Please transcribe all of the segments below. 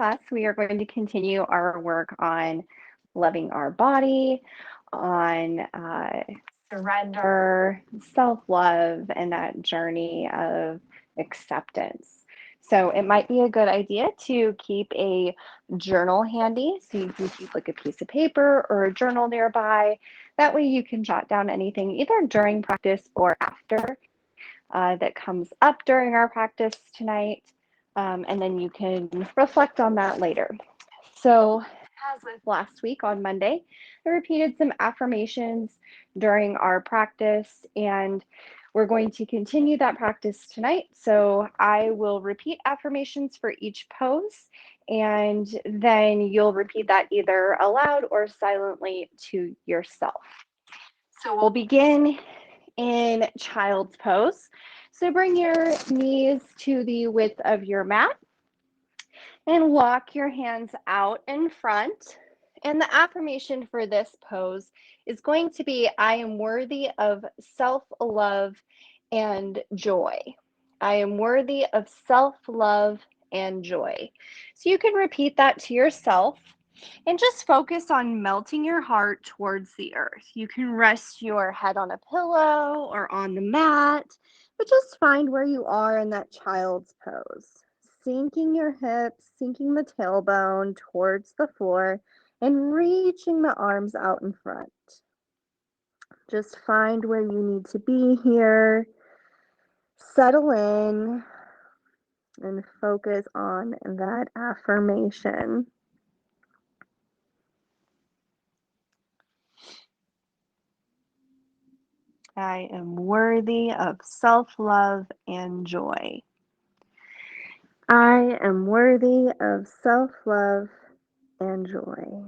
class, we are going to continue our work on loving our body, on surrender, self-love, and that journey of acceptance. So it might be a good idea to keep a journal handy. So you can keep like a piece of paper or a journal nearby. That way you can jot down anything either during practice or after that comes up during our practice tonight. And then you can reflect on that later. So, as with last week on Monday, I repeated some affirmations during our practice, and we're going to continue that practice tonight. So, I will repeat affirmations for each pose, and then you'll repeat that either aloud or silently to yourself. So, we'll begin in child's pose. So bring your knees to the width of your mat and walk your hands out in front. And the affirmation for this pose is going to be, I am worthy of self-love and joy. I am worthy of self-love and joy. So you can repeat that to yourself and just focus on melting your heart towards the earth. You can rest your head on a pillow or on the mat, but just find where you are in that child's pose. Sinking your hips, sinking the tailbone towards the floor, and reaching the arms out in front. Just find where you need to be here. Settle in and focus on that affirmation. I am worthy of self-love and joy. I am worthy of self-love and joy.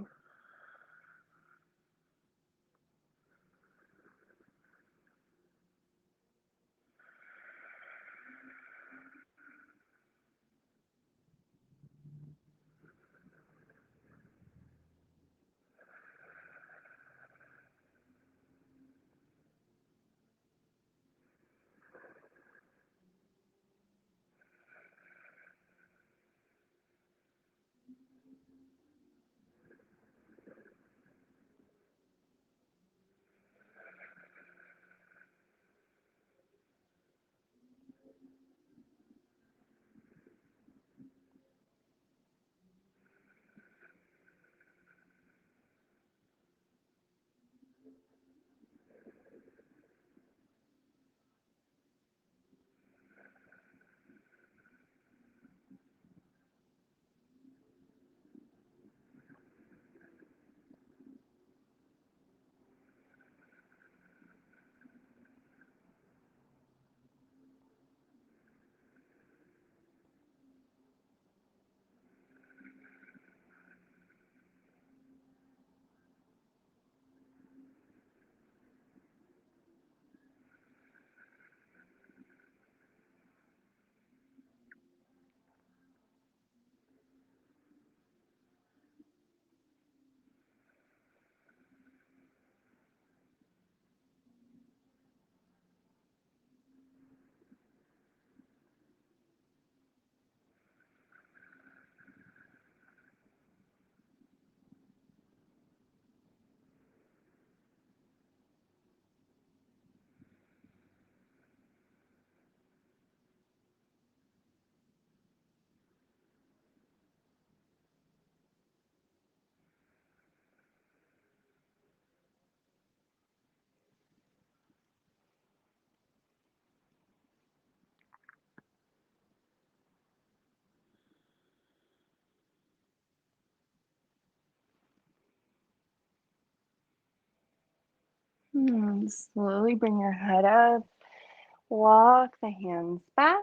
Slowly bring your head up, walk the hands back.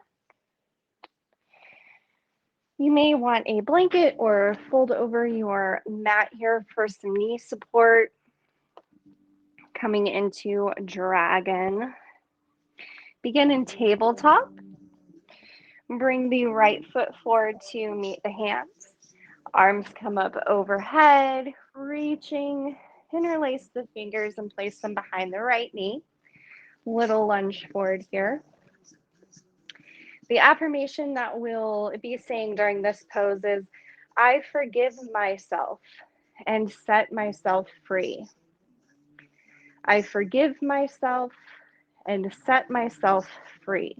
You may want a blanket or fold over your mat here for some knee support. Coming into dragon. Begin in tabletop. Bring the right foot forward to meet the hands. Arms come up overhead, reaching. Interlace the fingers and place them behind the right knee. Little lunge forward here. The affirmation that we'll be saying during this pose is, I forgive myself and set myself free. I forgive myself and set myself free.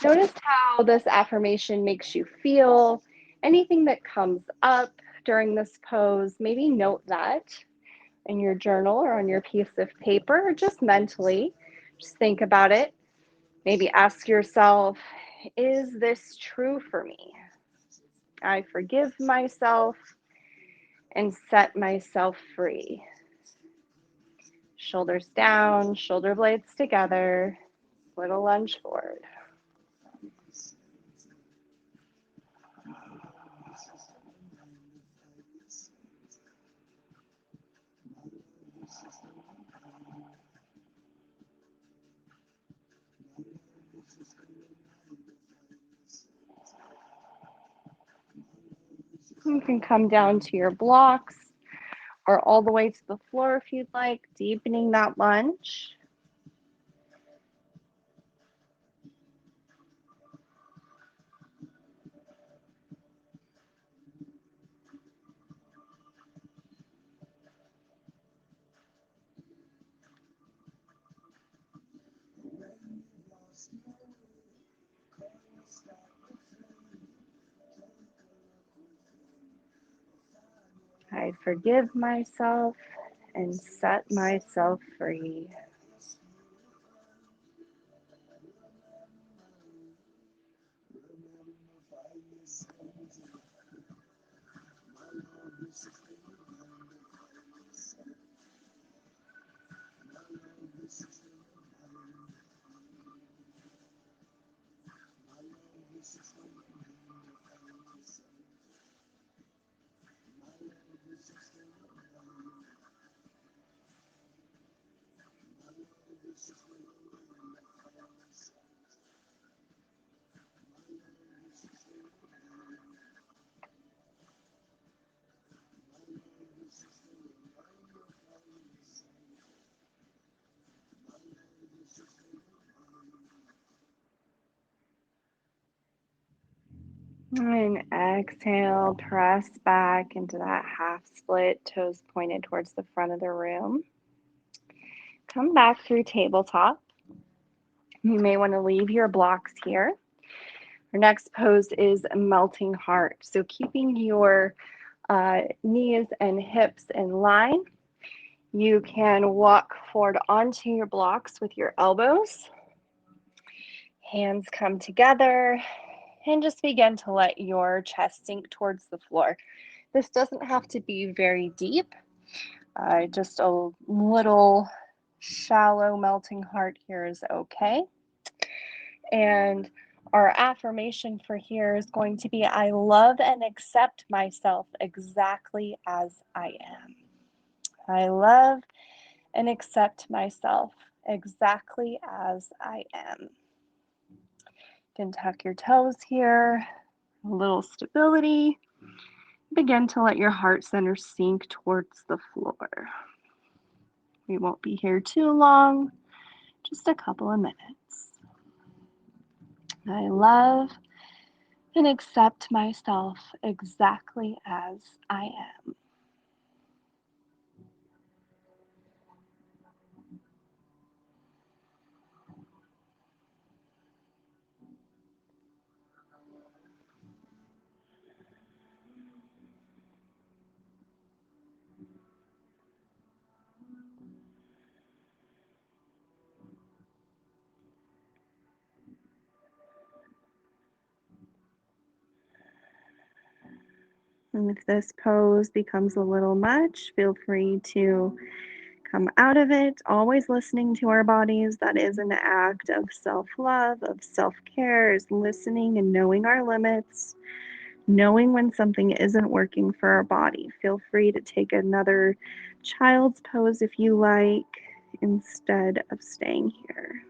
Notice how this affirmation makes you feel. Anything that comes up during this pose, maybe note that in your journal or on your piece of paper, or just mentally. Just think about it. Maybe ask yourself, is this true for me? I forgive myself and set myself free. Shoulders down, shoulder blades together, little lunge forward. You can come down to your blocks or all the way to the floor if you'd like, deepening that lunge. I forgive myself and set myself free. And exhale, press back into that half split, toes pointed towards the front of the room. Come back through tabletop. You may want to leave your blocks here. Our next pose is melting heart. So keeping your knees and hips in line, you can walk forward onto your blocks with your elbows. Hands come together and just begin to let your chest sink towards the floor. This doesn't have to be very deep. Just a little shallow melting heart here is okay. And our affirmation for here is going to be, I love and accept myself exactly as I am. I love and accept myself exactly as I am. You can tuck your toes here, a little stability. Begin to let your heart center sink towards the floor. We won't be here too long, just a couple of minutes. I love and accept myself exactly as I am. And if this pose becomes a little much, feel free to come out of it. Always listening to our bodies. That is an act of self-love, of self-care, is listening and knowing our limits, knowing when something isn't working for our body. Feel free to take another child's pose if you like, instead of staying here.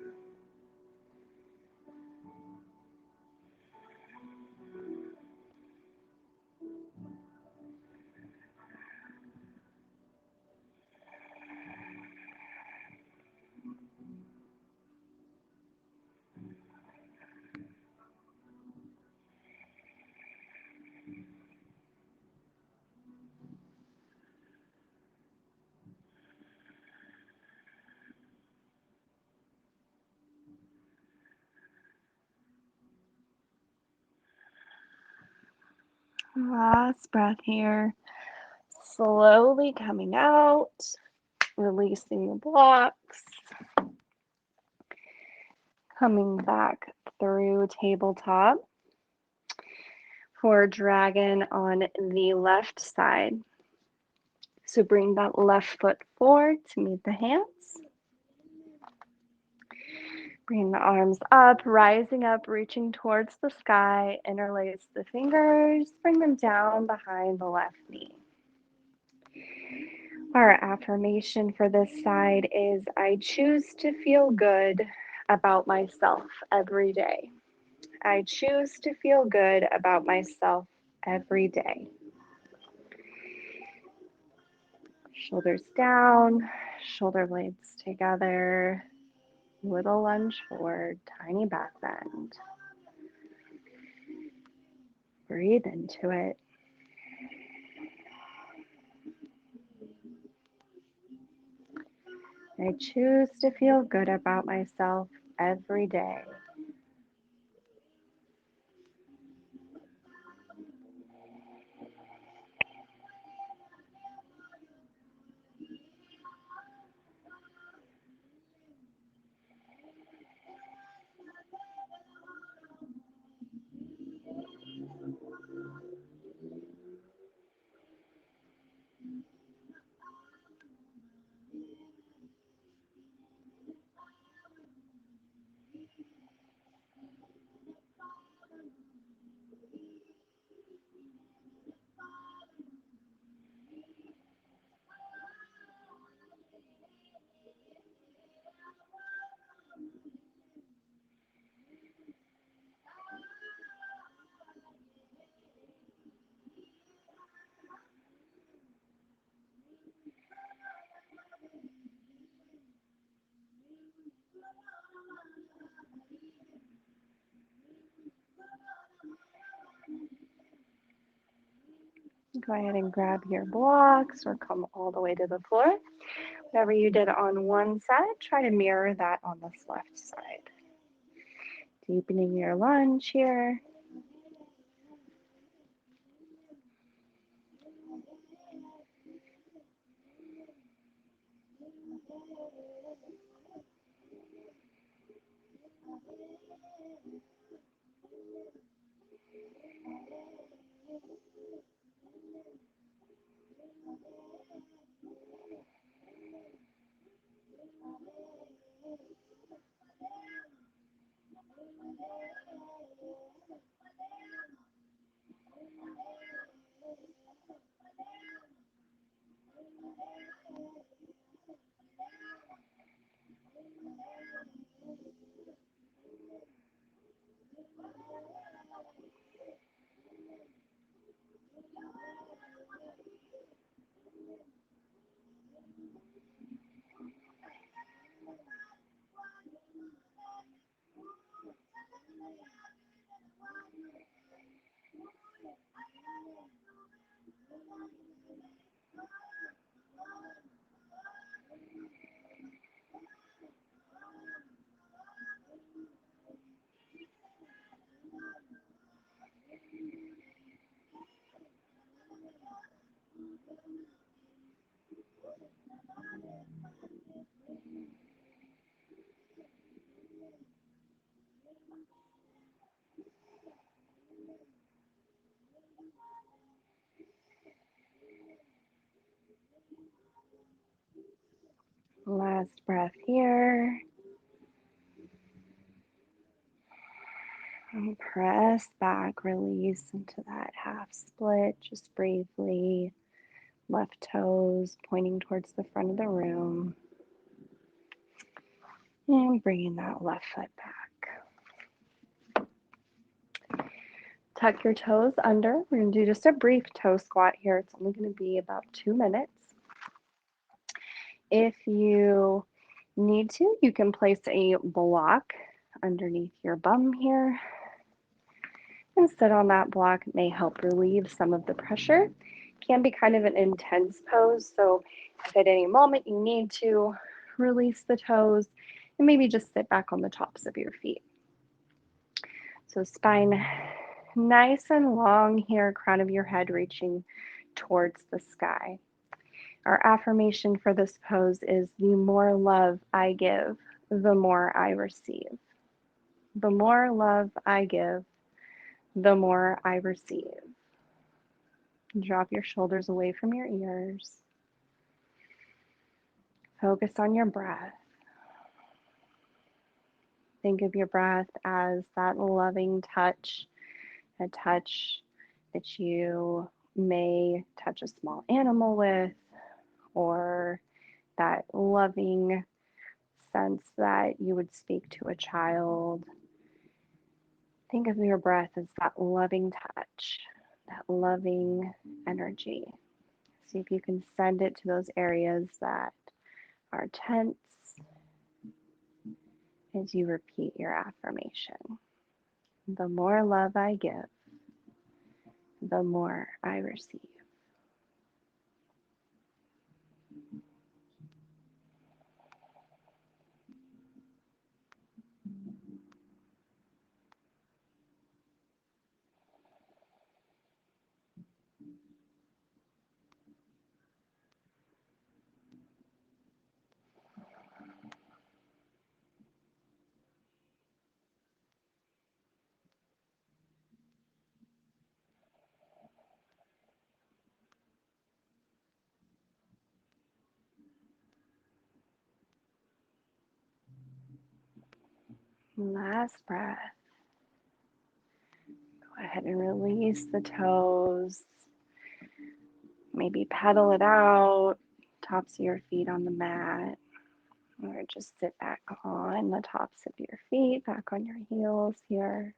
Last breath here. Slowly coming out, releasing the blocks, coming back through tabletop for dragon on the left side. So bring that left foot forward to meet the hands. Bring the arms up, rising up, reaching towards the sky. Interlace the fingers, bring them down behind the left knee. Our affirmation for this side is I choose to feel good about myself every day. I choose to feel good about myself every day. Shoulders down, shoulder blades together, little lunge forward, tiny back bend. Breathe into it. I choose to feel good about myself every day. Go ahead and grab your blocks or come all the way to the floor. Whatever you did on one side, try to mirror that on this left side. Deepening your lunge here. Last breath here. And press back, release into that half split, just briefly. Left toes pointing towards the front of the room. And bringing that left foot back. Tuck your toes under. We're going to do just a brief toe squat here. It's only going to be about 2 minutes. If you need to, you can place a block underneath your bum here and sit on that block. It may help relieve some of the pressure. It can be kind of an intense pose, so if at any moment you need to release the toes and maybe just sit back on the tops of your feet. So spine Nice and long here, crown of your head reaching towards the sky. Our affirmation for this pose is the more love I give, the more I receive. The more love I give, the more I receive. Drop your shoulders away from your ears. Focus on your breath. Think of your breath as that loving touch, a touch that you may touch a small animal with, or that loving sense that you would speak to a child. Think of your breath as that loving touch, that loving energy. See if you can send it to those areas that are tense as you repeat your affirmation. The more love I give, the more I receive. Last breath. Go ahead and release the toes. Maybe pedal it out, tops of your feet on the mat, or just sit back on the tops of your feet, back on your heels here.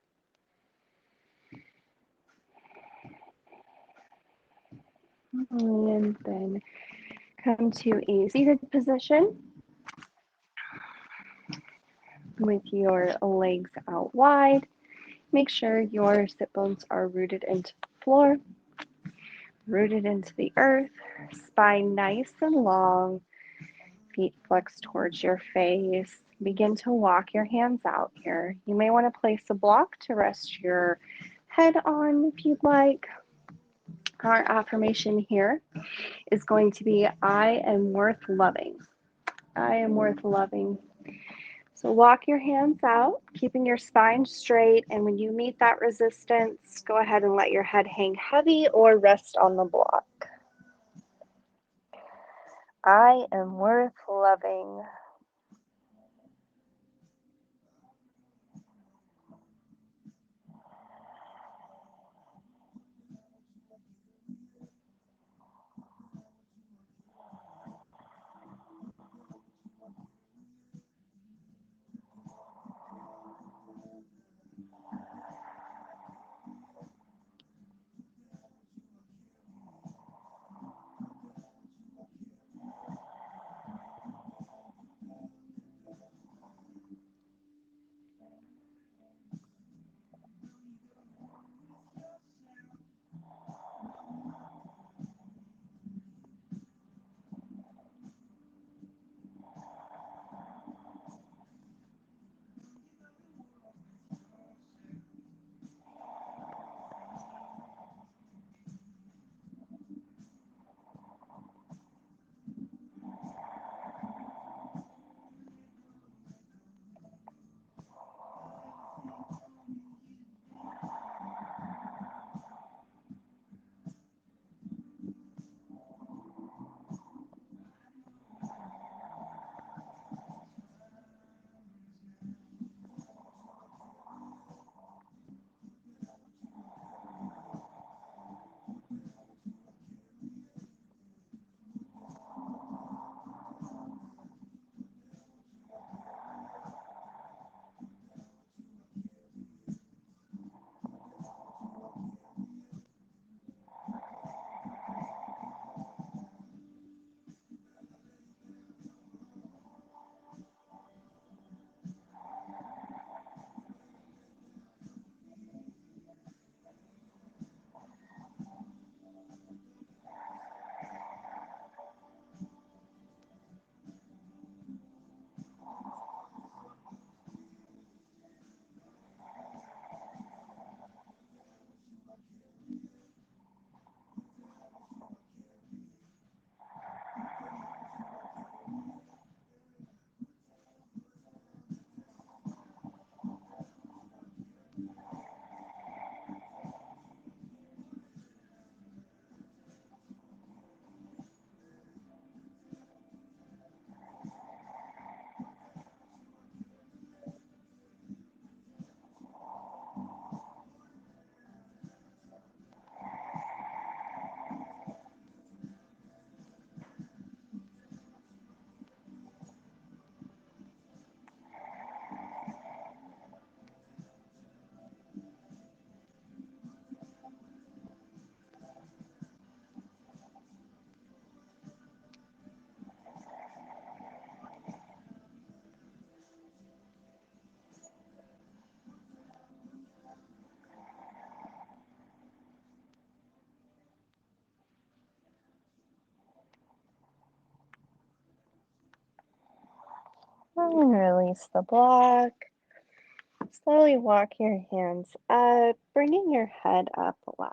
And then come to a seated position with your legs out wide. Make sure your sit bones are rooted into the floor, rooted into the earth, spine nice and long, feet flex towards your face. Begin to walk your hands out here. You may want to place a block to rest your head on if you'd like. Our affirmation here is going to be I am worth loving. I am worth loving. So walk your hands out, keeping your spine straight, and when you meet that resistance, go ahead and let your head hang heavy or rest on the block. I am worth loving. And release the block. Slowly walk your hands up, bringing your head up last.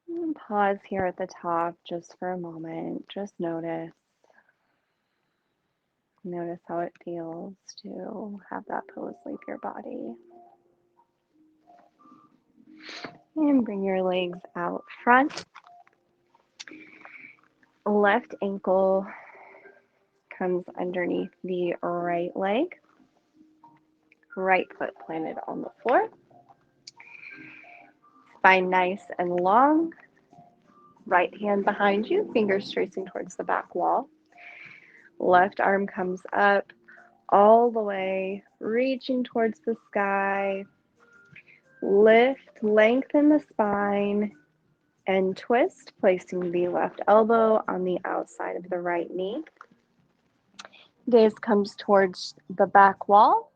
And pause here at the top just for a moment. Just notice. Notice how it feels to have that pose leave your body. And bring your legs out front. Left ankle comes underneath the right leg. Right foot planted on the floor. Spine nice and long. Right hand behind you, fingers tracing towards the back wall. Left arm comes up all the way, reaching towards the sky. Lift, lengthen the spine, and twist, placing the left elbow on the outside of the right knee. Gaze comes towards the back wall.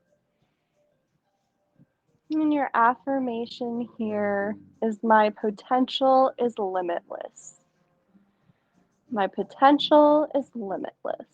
And your affirmation here is my potential is limitless. My potential is limitless.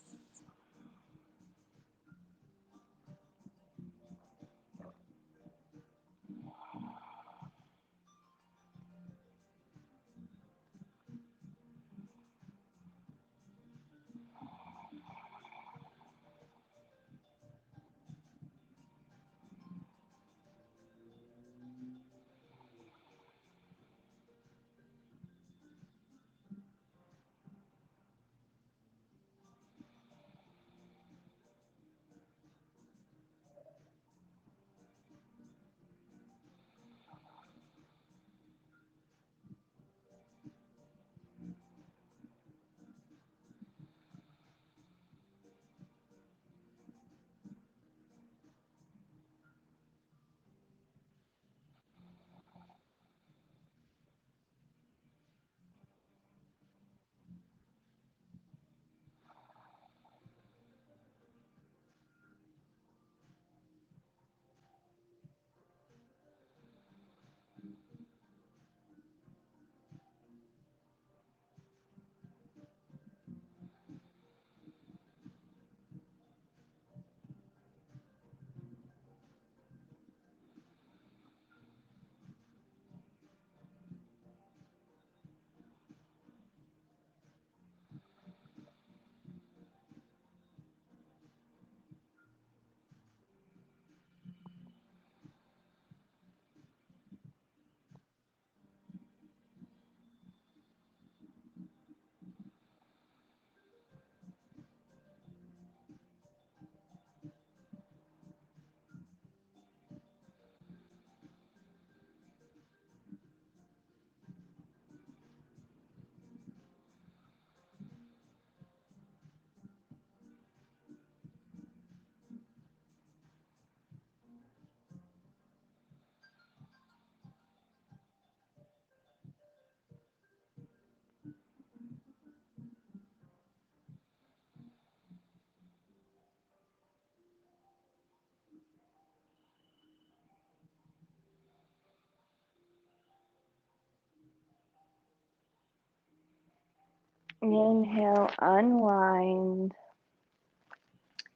Inhale, unwind,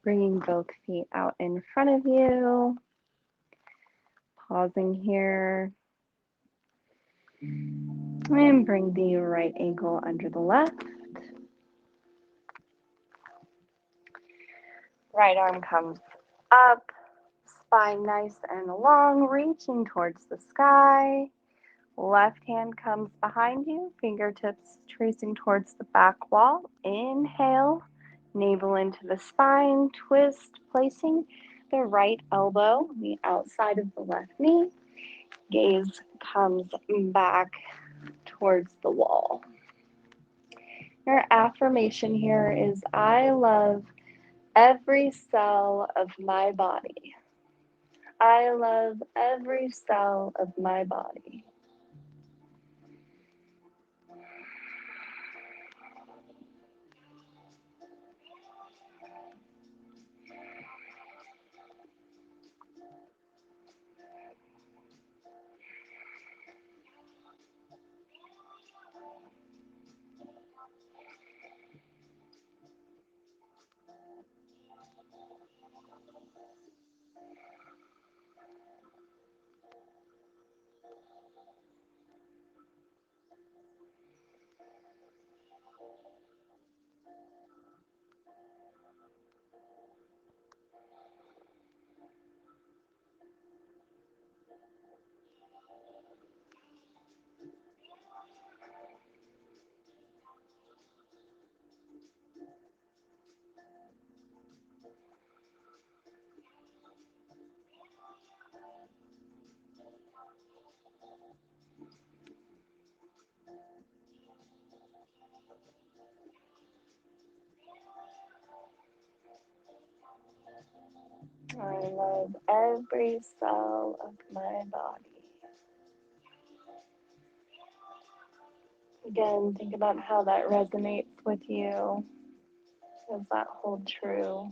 bringing both feet out in front of you. Pausing here. And bring the right ankle under the left. Right arm comes up, spine nice and long, reaching towards the sky. Left hand comes behind you, fingertips tracing towards the back wall. Inhale, navel into the spine, twist, placing the right elbow on the outside of the left knee. Gaze comes back towards the wall. Your affirmation here is I love every cell of my body. I love every cell of my body. I love every cell of my body. Again, think about how that resonates with you. Does that hold true?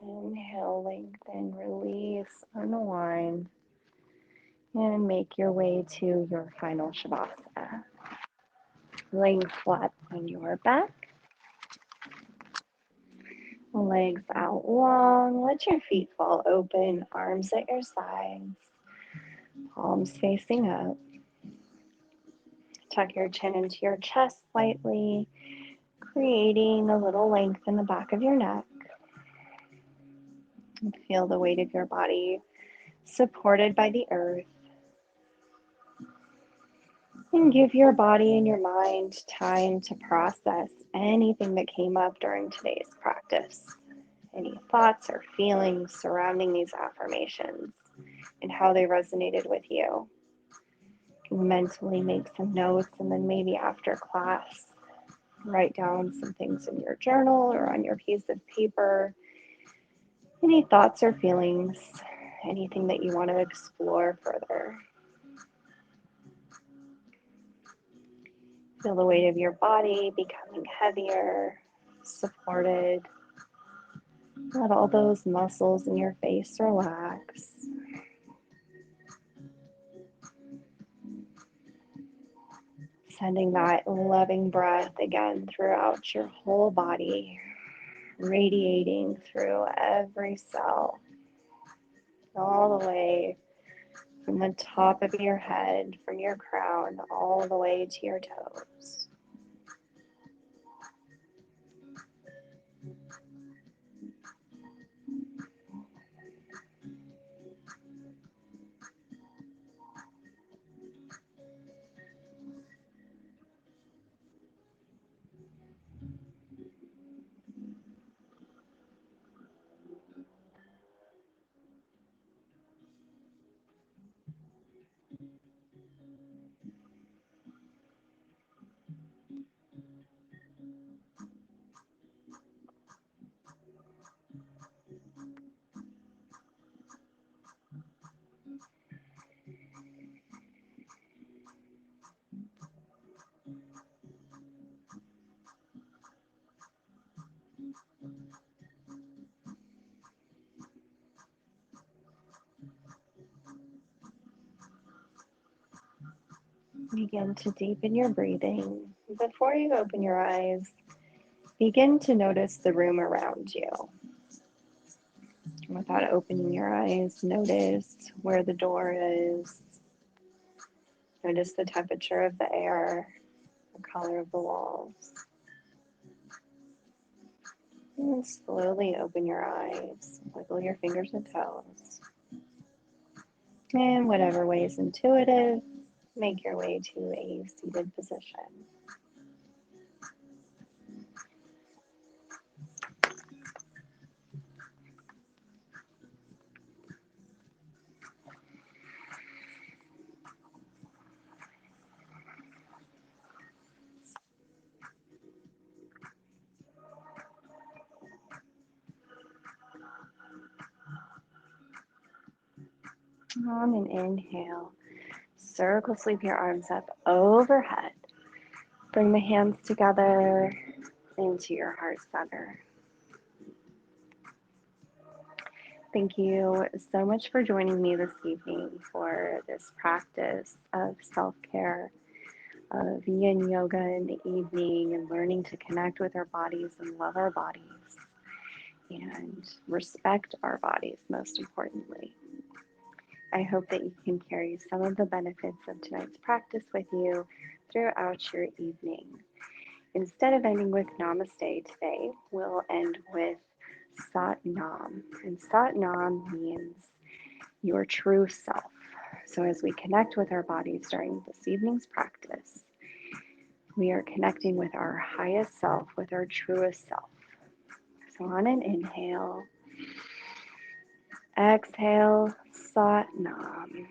Inhale, lengthen, release, unwind, and make your way to your final Shavasana. Laying flat on your back, legs out long, let your feet fall open, arms at your sides, palms facing up. Tuck your chin into your chest slightly, creating a little length in the back of your neck. And feel the weight of your body supported by the earth. And give your body and your mind time to process anything that came up during today's practice. Any thoughts or feelings surrounding these affirmations and how they resonated with you. You can mentally make some notes, and then maybe after class, write down some things in your journal or on your piece of paper. Any thoughts or feelings, anything that you want to explore further. Feel the weight of your body becoming heavier, supported. Let all those muscles in your face relax. Sending that loving breath again throughout your whole body, radiating through every cell, all the way from the top of your head, from your crown, all the way to your toes. Begin to deepen your breathing. Before you open your eyes, begin to notice the room around you. Without opening your eyes, notice where the door is. Notice the temperature of the air, the color of the walls. And slowly open your eyes. Wiggle your fingers and toes. And whatever way is intuitive, make your way to a seated position. On an inhale, circle sweep your arms up overhead. Bring the hands together into your heart center. Thank you so much for joining me this evening for this practice of self-care, of Yin Yoga in the evening, and learning to connect with our bodies and love our bodies and respect our bodies, most importantly. I hope that you can carry some of the benefits of tonight's practice with you throughout your evening. Instead of ending with Namaste today, we'll end with Sat Nam. And Sat Nam means your true self. So as we connect with our bodies during this evening's practice, we are connecting with our highest self, with our truest self. So on an inhale, exhale, Sat Nam.